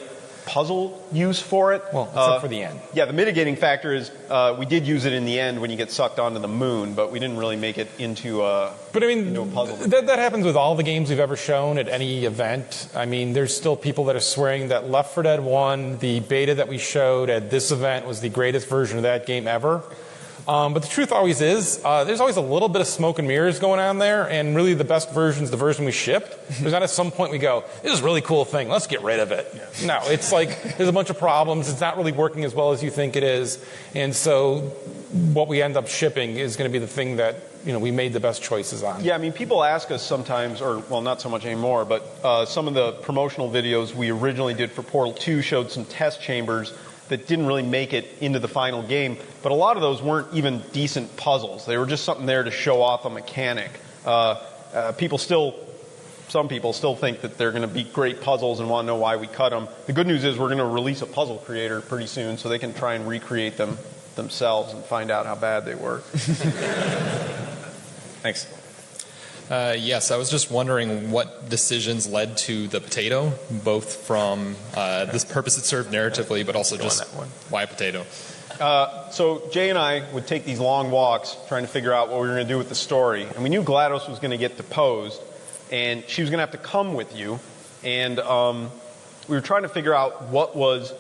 puzzle use for it. Well, except for the end. Yeah, the mitigating factor is we did use it in the end when you get sucked onto the moon, but we didn't really make it into a puzzle. That happens with all the games we've ever shown at any event. I mean, there's still people that are swearing that Left 4 Dead 1, the beta that we showed at this event, was the greatest version of that game ever. But the truth always is, there's always a little bit of smoke and mirrors going on there, and really the best version is the version we shipped. There's not at some point we go, this is a really cool thing, let's get rid of it. Yeah. No, it's like there's a bunch of problems, it's not really working as well as you think it is, and so what we end up shipping is going to be the thing that we made the best choices on. Yeah, I mean, people ask us sometimes, or well, not so much anymore, but some of the promotional videos we originally did for Portal 2 showed some test chambers that didn't really make it into the final game, but a lot of those weren't even decent puzzles. They were just something there to show off a mechanic. Some people still think that they're going to be great puzzles and want to know why we cut them. The good news is we're going to release a puzzle creator pretty soon, so they can try and recreate them themselves and find out how bad they were. Thanks. Yes, I was just wondering what decisions led to the potato, both from this purpose it served narratively, but also just why a potato? So Jay and I would take these long walks trying to figure out what we were going to do with the story. And we knew GLaDOS was going to get deposed, and she was going to have to come with you. And we were trying to figure out what was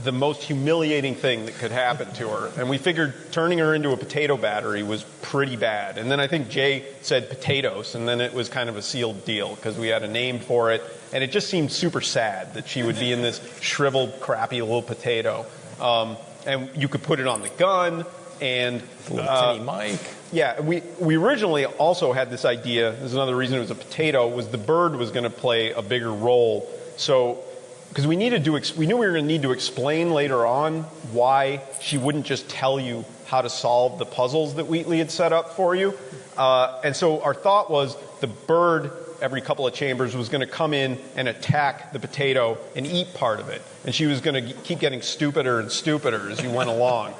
the most humiliating thing that could happen to her. And we figured turning her into a potato battery was pretty bad. And then I think Jay said potatoes, and then it was kind of a sealed deal because we had a name for it. And it just seemed super sad that she would be in this shriveled, crappy little potato. And you could put it on the gun, and tiny mic. Yeah, we originally also had this idea, this is another reason it was a potato, was the bird was going to play a bigger role. So, because we knew we were going to need to explain later on why she wouldn't just tell you how to solve the puzzles that Wheatley had set up for you. And so our thought was the bird, every couple of chambers, was going to come in and attack the potato and eat part of it. And she was going to keep getting stupider and stupider as you went along.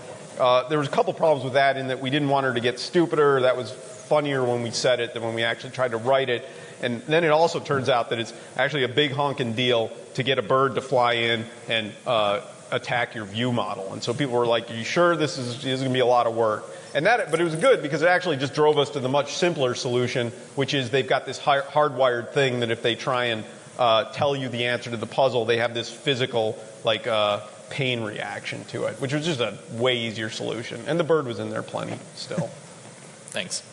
There was a couple problems with that in that we didn't want her to get stupider. That was funnier when we said it than when we actually tried to write it. And then it also turns out that it's actually a big honking deal to get a bird to fly in and attack your view model. And so people were like, are you sure this is going to be a lot of work? But it was good because it actually just drove us to the much simpler solution, which is they've got this hardwired thing that if they try and tell you the answer to the puzzle, they have this physical pain reaction to it, which was just a way easier solution. And the bird was in there plenty still. Thanks.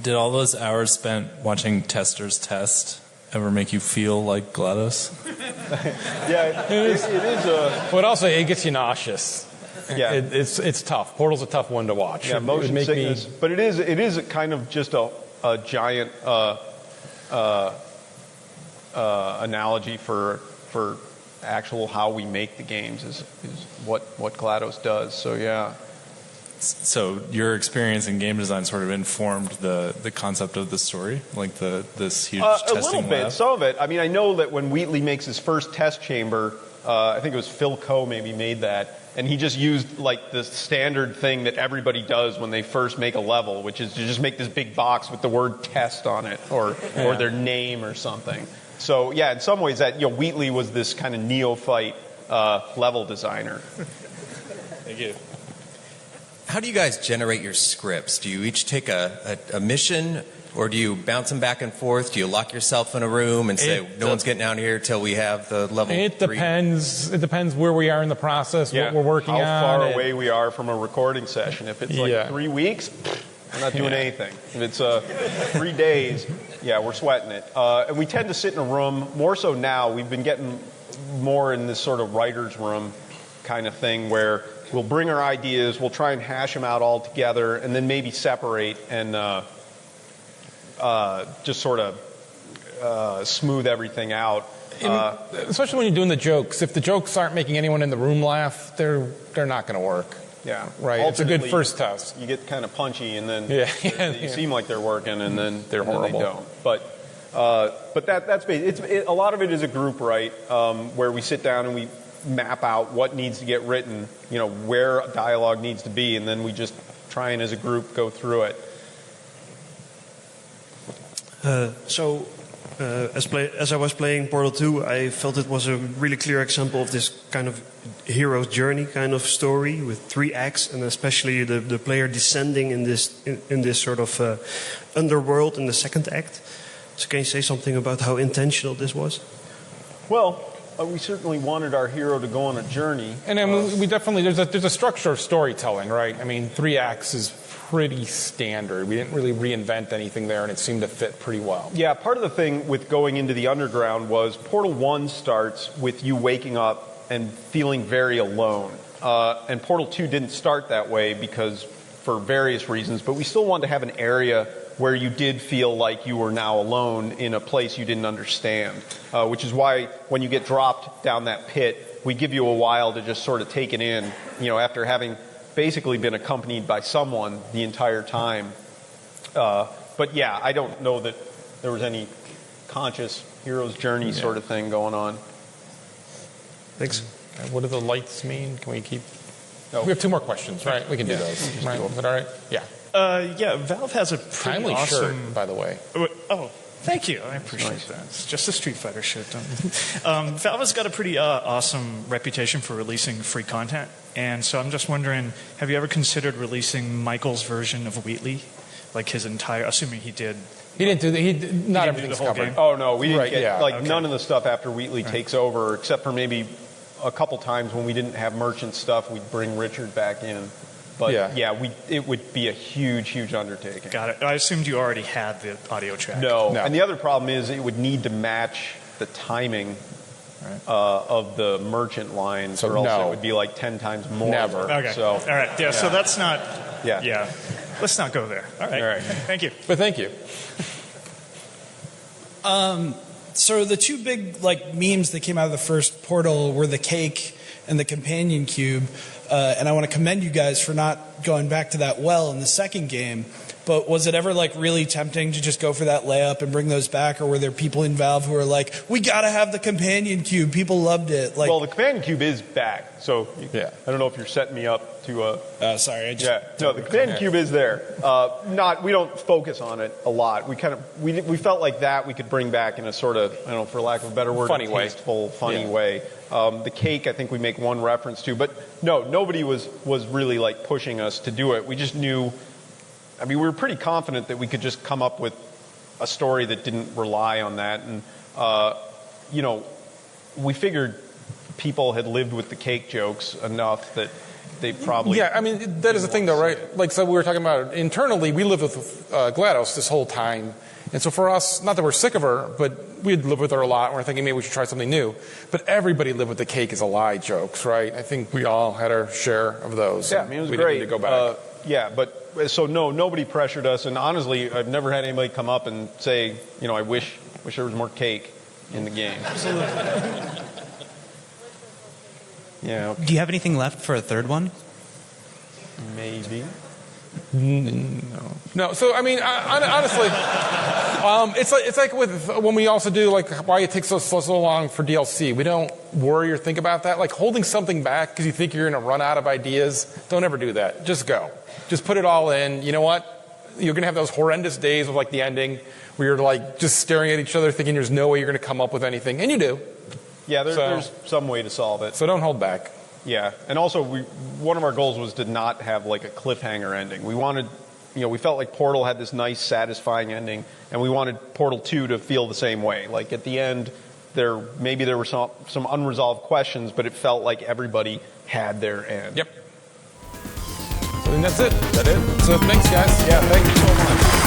Did all those hours spent watching testers test ever make you feel like GLaDOS? Yeah, it is. But also, it gets you nauseous. Yeah, it's tough. Portal's a tough one to watch. Yeah, motion sickness. But it is kind of just a giant analogy for actual how we make the games is what GLaDOS does. So yeah. So your experience in game design sort of informed the concept of the story, like this huge testing lab? A little bit, some of it. I mean, I know that when Wheatley makes his first test chamber, I think it was Phil Coe maybe made that, and he just used like the standard thing that everybody does when they first make a level, which is to just make this big box with the word test on it or their name or something. So yeah, in some ways that Wheatley was this kind of neophyte level designer. Thank you. How do you guys generate your scripts? Do you each take a mission, or do you bounce them back and forth? Do you lock yourself in a room and say, no one's getting out here till we have the level 3? It depends where we are in the process, what we're working on. How far away we are from a recording session. If it's like 3 weeks, we're not doing anything. If it's 3 days, we're sweating it. And we tend to sit in a room, more so now. We've been getting more in this sort of writer's room kind of thing where we'll bring our ideas, we'll try and hash them out all together, and then maybe separate and just sort of smooth everything out. Especially when you're doing the jokes. If the jokes aren't making anyone in the room laugh, they're not going to work. Yeah, right. It's a good first test. You get kind of punchy, and then you seem like they're working, and then they're horrible. They don't. But that's basically a lot of it is a group write where we sit down and we map out what needs to get written, where dialogue needs to be, and then we just try and as a group go through it. As I was playing Portal 2, I felt it was a really clear example of this kind of hero's journey kind of story with 3 acts, and especially the player descending in this sort of underworld in the second act. So can you say something about how intentional this was? Well, we certainly wanted our hero to go on a journey. And then we definitely, there's a structure of storytelling, right? I mean, 3 acts is pretty standard. We didn't really reinvent anything there, and it seemed to fit pretty well. Yeah, part of the thing with going into the underground was Portal 1 starts with you waking up and feeling very alone. And Portal 2 didn't start that way because for various reasons, but we still wanted to have an area where you did feel like you were now alone in a place you didn't understand, which is why when you get dropped down that pit, we give you a while to just sort of take it in, after having basically been accompanied by someone the entire time. But yeah, I don't know that there was any conscious hero's journey sort of thing going on. Thanks. What do the lights mean? Can we keep... No. We have 2 more questions, right? We can do those. Right? Is that all right? Yeah. Valve has a pretty timely awesome shirt, by the way. Oh, thank you. I appreciate that. It's just a Street Fighter shirt. Valve has got a pretty awesome reputation for releasing free content, and so I'm just wondering, have you ever considered releasing Michael's version of Wheatley, like his entire? Assuming he did. He didn't do that. Not everything's covered. Game? Oh no, we didn't get none of the stuff after Wheatley takes over, except for maybe a couple times when we didn't have merchant stuff, we'd bring Richard back in. But it would be a huge undertaking. Got it. I assumed you already had the audio track. No. And the other problem is it would need to match the timing of the merchant lines, or else it would be like 10 times more. Never. Okay. So, all right. Yeah. So that's not. Yeah. Let's not go there. All right. Thank you. But thank you. So the 2 big memes that came out of the first Portal were the cake and the companion cube. And I want to commend you guys for not going back to that well in the second game. But was it ever really tempting to just go for that layup and bring those back? Or were there people in Valve who were like, we got to have the companion cube. People loved it. Well, the companion cube is back. So I don't know if you're setting me up to... sorry. No, the companion cube is there. We don't focus on it a lot. We felt like that we could bring back in a sort of, I don't know, for lack of a better word, funny way. Tasteful, funny way. The cake, I think we make one reference to. But no, nobody was really pushing us to do it. We just knew... we were pretty confident that we could just come up with a story that didn't rely on that. And, we figured people had lived with the cake jokes enough that they probably... Yeah, that is the thing, though, right? So we were talking about internally, we lived with GLaDOS this whole time. And so for us, not that we're sick of her, but we'd lived with her a lot, and we're thinking maybe we should try something new. But everybody lived with the cake is a lie jokes, right? I think we all had our share of those. Yeah, it was we great. Didn't need to go back. But so no, nobody pressured us, and honestly, I've never had anybody come up and say, I wish there was more cake in the game. Absolutely. Yeah. Do you have anything left for a third one? Maybe. No. So honestly, it's like with when we also do why it takes so long for DLC. We don't worry or think about that. Like holding something back because you think you're going to run out of ideas. Don't ever do that. Just go. Just put it all in. You know what? You're going to have those horrendous days of the ending where you're just staring at each other, thinking there's no way you're going to come up with anything, and you do. Yeah, there's some way to solve it. So don't hold back. Yeah, and also one of our goals was to not have a cliffhanger ending. We wanted, we felt like Portal had this nice, satisfying ending, and we wanted Portal 2 to feel the same way. At the end, there were some unresolved questions, but it felt like everybody had their end. Yep. So I think that's it. So thanks, guys. Yeah, thank you so much.